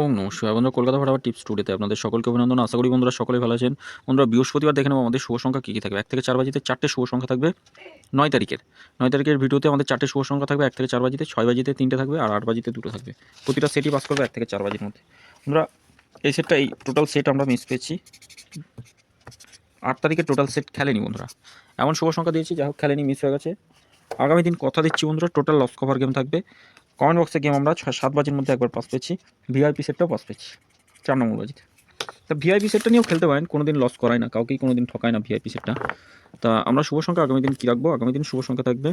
ওম নমঃ শিবায়। বন্ধুরা, কলকাতা ফাটাফাট টিপস টুডেতে আপনাদের সকলকে অভিনন্দন। আশা করি বন্ধুরা সকলে ভালো আছেন। বন্ধুরা, বৃহস্পতিবার দেখে নেব আমাদের শুভ সংখ্যা কী কী থাকবে। 1 থেকে 4 বাজিতে 4টে শুভ সংখ্যা থাকবে 9 তারিখের। 9 তারিখের ভিডিওতে আমাদের 4টে শুভ সংখ্যা থাকবে 1 থেকে 4 বাজিতে, 6 বাজিতে 3টে থাকবে আর 8 বাজিতে 2টো থাকবে। প্রতিটা সেটই পাস করবে 1 থেকে 4 বাজির মধ্যে। বন্ধুরা, এই টোটাল সেট আমরা মিস পেয়েছি। 8 তারিখের টোটাল সেট খেলেনি বন্ধুরা। এমন শুভ সংখ্যা দিয়েছি, যাই হোক খেলেনি, মিস হয়ে গেছে। আগামী দিন কথা দিচ্ছি বন্ধুরা, টোটাল লস কভার গেম থাকবে। কমেন্ট বক্সে গেম আমরা 6-7 বাজির মধ্যে একবার পাস পেয়েছি। ভিআইপি সেটটাও পাস পেয়েছি 4 নম্বর বাজিতে। তা ভিআইপি সেটটা নিয়েও খেলতে পারেন, কোনো দিন লস করায় না, কাউকেই কোনো দিন ঠকায় না ভিআইপি সেটটা। তা আমরা শুভ সংখ্যা আগামী দিন কী রাখবো? আগামী দিন শুভ সংখ্যা থাকবে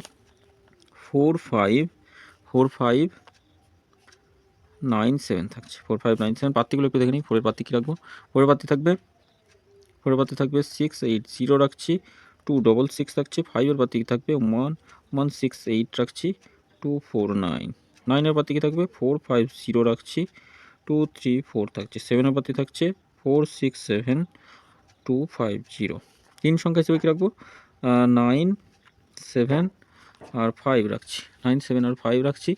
4, 5, 4, 5, 9, 7 থাকছে। 4, 5, 9, 7 পাত্তিগুলো একটু দেখে নিই। 4 এর পাত্তি কী রাখবো? 4 এর পাত্তি থাকবে 6, 8, 0 রাখছি। 2, 6, 6 থাকছে। 5 এর পাত্তি থাকবে 1, 1, 6, 8 রাখছি। 2, 4, 9। 9 এর পাত্তি কী থাকবে? 4, 5, 0 রাখছি। 2, 3, 4 থাকছে। 7 এর পাত্তি থাকছে 4, 6, 7, 2, 5, 0। 3 সংখ্যা হিসেবে কী রাখবো? 9, 7 আর 5 রাখছি। 9, 7 আর 5 রাখছি।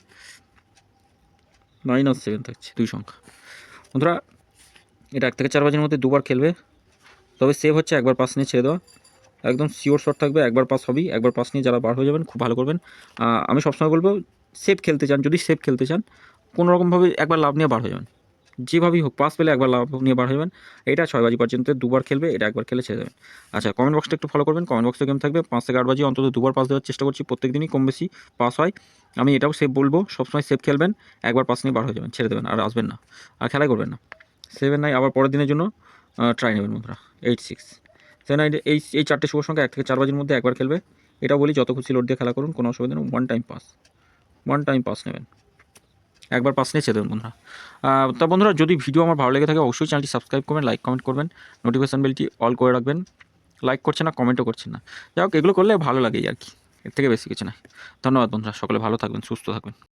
9 আর 7 থাকছে 2 সংখ্যা। বন্ধুরা, এটা 1 থেকে 4 বাজির মধ্যে দুবার খেলবে। তবে সেভ হচ্ছে একবার পাস নিয়ে ছেড়ে দেওয়া। একদম শিওর শট থাকবে, একবার পাস হবেই। একবার পাস নিয়ে যারা বার হয়ে যাবেন খুব ভালো করবেন। আমি সবসময় বলবো, সেফ খেলতে চান, যদি সেফ খেলতে চান কোনোরকমভাবে একবার লাভ নিয়ে বার হয়ে যাবেন। যেভাবেই হোক পাস পেলে একবার লাভ নিয়ে বার হয়ে যাবেন। এটা 6 বাজি পর্যন্ত দুবার খেলবে, এটা একবার খেলে ছেড়ে দেবেন। আচ্ছা, কমেন্ট বক্সটা একটু ফলো করবেন। কমেন্ট বক্সে গেম থাকবে 5 থেকে 8 বাজি অন্তত দুবার পাস দেওয়ার চেষ্টা করছি। প্রত্যেক দিনই কম বেশি পাস হয়। আমি এটাও সেফ বলবো, সবসময় সেফ খেলবেন। একবার পাস নিয়ে বার হয়ে যাবেন, ছেড়ে দেবেন, আর আসবেন না, আর খেলাই করবেন না। 7, 9 আবার পরের দিনের জন্য ট্রাই নেবেন বন্ধুরা। 8, 6, 7, 9 এই 4টে শুভ সংখ্যা 1 থেকে 4 বাজির মধ্যে একবার খেলবে। এটাও বলি, যত খুশি লোড দিয়ে খেলা করুন, কোনো অসুবিধা নেই। ওয়ান টাইম পাস নেবেন, একবার পাস নিয়ে ছেড়ে দেবেন বন্ধুরা। তা বন্ধুরা, যদি ভিডিও আমার ভালো লেগে থাকে অবশ্যই চ্যানেলটি সাবস্ক্রাইব করবেন, লাইক কমেন্ট করবেন, নোটিফিকেশান বেলটি অল করে রাখবেন। লাইক করছেন না, কমেন্টও করছেন না, যাই হোক এগুলো করলে ভালো লাগেই আর কি, এর থেকে বেশি কিছু নয়। ধন্যবাদ বন্ধুরা, সকলে ভালো থাকবেন, সুস্থ থাকবেন।